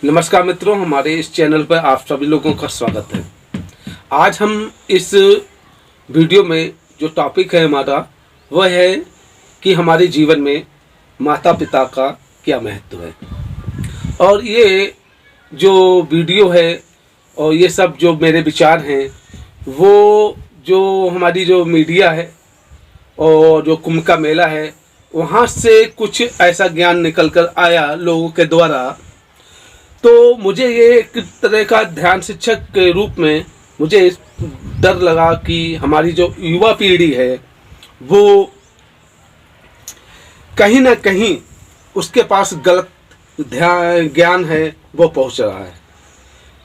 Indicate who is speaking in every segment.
Speaker 1: नमस्कार मित्रों, हमारे इस चैनल पर आप सभी लोगों का स्वागत है। आज हम इस वीडियो में जो टॉपिक है हमारा वह है कि हमारे जीवन में माता पिता का क्या महत्व है। और ये जो वीडियो है और ये सब जो मेरे विचार हैं वो जो हमारी जो मीडिया है और जो कुंभ का मेला है वहाँ से कुछ ऐसा ज्ञान निकल कर आया लोगों के द्वारा। तो मुझे ये एक तरह का ध्यान शिक्षक के रूप में मुझे डर लगा कि हमारी जो युवा पीढ़ी है वो कहीं ना कहीं उसके पास गलत ज्ञान है वो पहुंच रहा है।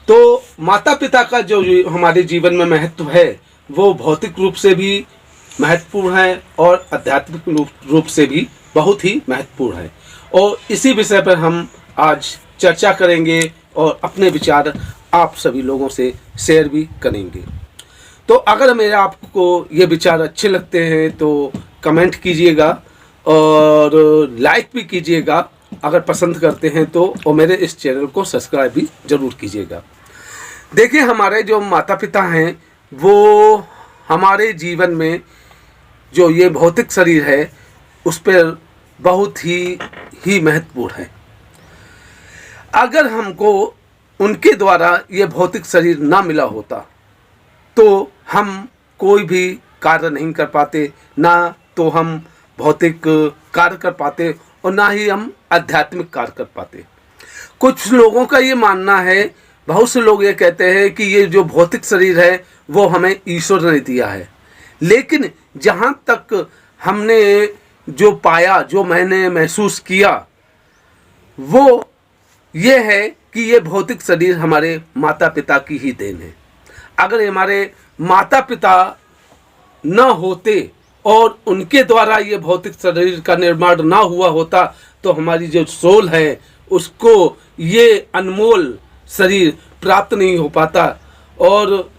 Speaker 1: तो माता पिता का जो हमारे जीवन में महत्व है वो भौतिक रूप से भी महत्वपूर्ण है और आध्यात्मिक रूप से भी बहुत ही महत्वपूर्ण है। और इसी विषय पर हम आज चर्चा करेंगे और अपने विचार आप सभी लोगों से शेयर भी करेंगे। तो अगर मेरे आपको ये विचार अच्छे लगते हैं तो कमेंट कीजिएगा और लाइक भी कीजिएगा अगर पसंद करते हैं तो, और मेरे इस चैनल को सब्सक्राइब भी ज़रूर कीजिएगा। देखिए, हमारे जो माता पिता हैं वो हमारे जीवन में जो ये भौतिक शरीर है उस पर बहुत ही महत्वपूर्ण है। अगर हमको उनके द्वारा ये भौतिक शरीर ना मिला होता तो हम कोई भी कार्य नहीं कर पाते, ना तो हम भौतिक कार्य कर पाते और ना ही हम आध्यात्मिक कार्य कर पाते। कुछ लोगों का ये मानना है, बहुत से लोग ये कहते हैं कि ये जो भौतिक शरीर है वो हमें ईश्वर ने दिया है। लेकिन जहाँ तक हमने जो पाया, जो मैंने महसूस किया वो ये है कि ये भौतिक शरीर हमारे माता पिता की ही देन है। अगर हमारे माता पिता न होते और उनके द्वारा ये भौतिक शरीर का निर्माण ना हुआ होता तो हमारी जो सोल है उसको ये अनमोल शरीर प्राप्त नहीं हो पाता, और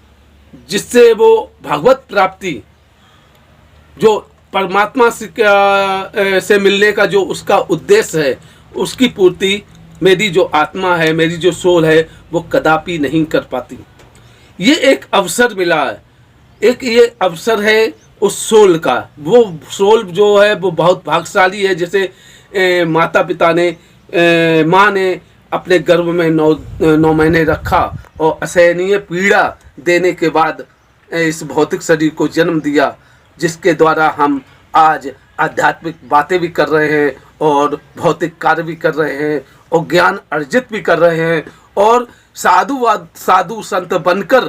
Speaker 1: जिससे वो भगवत प्राप्ति जो परमात्मा से मिलने का जो उसका उद्देश्य है उसकी पूर्ति मेरी जो आत्मा है, मेरी जो सोल है वो कदापि नहीं कर पाती। ये एक अवसर मिला है, एक ये अवसर है उस सोल का। वो सोल जो है वो बहुत भाग्यशाली है। जैसे माता पिता ने माँ ने अपने गर्भ में 9 महीने रखा और असहनीय पीड़ा देने के बाद इस भौतिक शरीर को जन्म दिया, जिसके द्वारा हम आज आध्यात्मिक बातें भी कर रहे हैं और भौतिक कार्य भी कर रहे हैं और ज्ञान अर्जित भी कर रहे हैं और साधु संत बनकर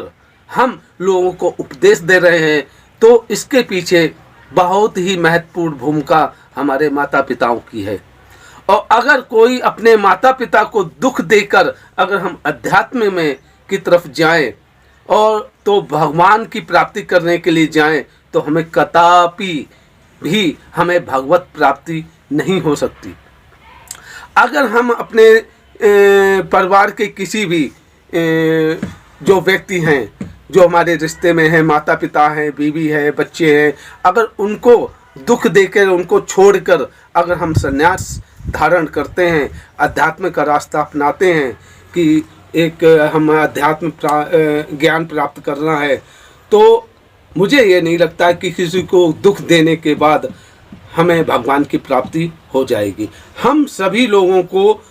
Speaker 1: हम लोगों को उपदेश दे रहे हैं। तो इसके पीछे बहुत ही महत्वपूर्ण भूमिका हमारे माता पिताओं की है। और अगर कोई अपने माता पिता को दुख देकर अगर हम अध्यात्म में की तरफ जाएं और तो भगवान की प्राप्ति करने के लिए जाएं तो हमें कदापि भी हमें भगवत प्राप्ति नहीं हो सकती। अगर हम अपने परिवार के किसी भी जो व्यक्ति हैं जो हमारे रिश्ते में हैं, माता पिता हैं, बीवी है, बच्चे हैं, अगर उनको दुख देकर उनको छोड़कर अगर हम संन्यास धारण करते हैं, अध्यात्म का रास्ता अपनाते हैं कि एक हम अध्यात्म ज्ञान प्राप्त करना है, तो मुझे ये नहीं लगता कि किसी को दुख देने के बाद हमें भगवान की प्राप्ति हो जाएगी। हम सभी लोगों को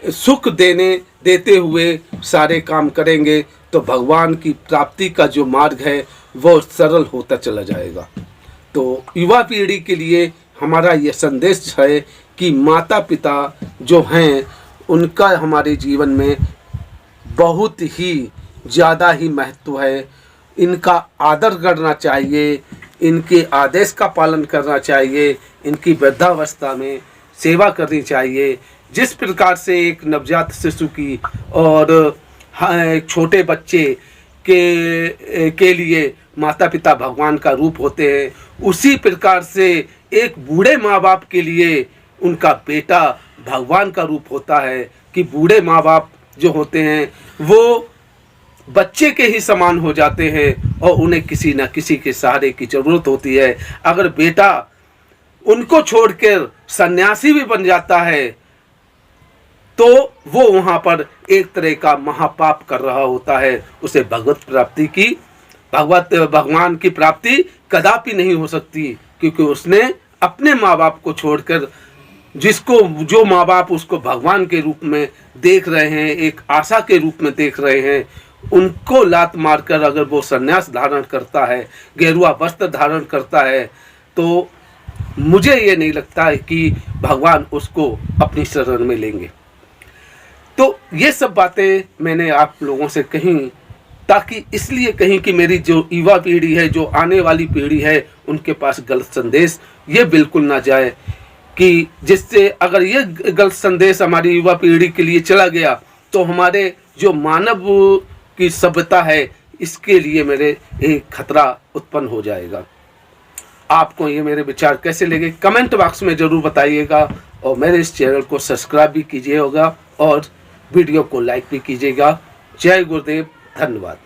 Speaker 1: सुख देते हुए सारे काम करेंगे तो भगवान की प्राप्ति का जो मार्ग है वो सरल होता चला जाएगा। तो युवा पीढ़ी के लिए हमारा ये संदेश है कि माता पिता जो हैं उनका हमारे जीवन में बहुत ही ज़्यादा ही महत्व है। इनका आदर करना चाहिए, इनके आदेश का पालन करना चाहिए, इनकी वृद्धावस्था में सेवा करनी चाहिए। जिस प्रकार से एक नवजात शिशु की और एक छोटे बच्चे के लिए माता पिता भगवान का रूप होते हैं, उसी प्रकार से एक बूढ़े माँ बाप के लिए उनका बेटा भगवान का रूप होता है। कि बूढ़े माँ बाप जो होते हैं वो बच्चे के ही समान हो जाते हैं और उन्हें किसी न किसी के सहारे की ज़रूरत होती है। अगर बेटा उनको छोड़कर सन्यासी भी बन जाता है तो वो वहाँ पर एक तरह का महापाप कर रहा होता है। उसे भगवान की प्राप्ति कदापि नहीं हो सकती, क्योंकि उसने अपने माँ बाप को छोड़कर, जो माँ बाप उसको भगवान के रूप में देख रहे हैं, एक आशा के रूप में देख रहे हैं, उनको लात मारकर अगर वो संन्यास धारण करता है, गेरुआ वस्त्र धारण करता है, तो मुझे ये नहीं लगता है कि भगवान उसको अपनी शरण में लेंगे। तो ये सब बातें मैंने आप लोगों से कही, ताकि इसलिए कहीं कि मेरी जो युवा पीढ़ी है, जो आने वाली पीढ़ी है, उनके पास गलत संदेश ये बिल्कुल ना जाए, कि जिससे अगर ये गलत संदेश हमारी युवा पीढ़ी के लिए चला गया तो हमारे जो मानव की सभ्यता है, इसके लिए मेरे एक खतरा उत्पन्न हो जाएगा। आपको ये मेरे विचार कैसे लगे कमेंट बॉक्स में ज़रूर बताइएगा, और मेरे इस चैनल को सब्सक्राइब भी कीजिएगा और वीडियो को लाइक भी कीजिएगा। जय गुरुदेव, धन्यवाद।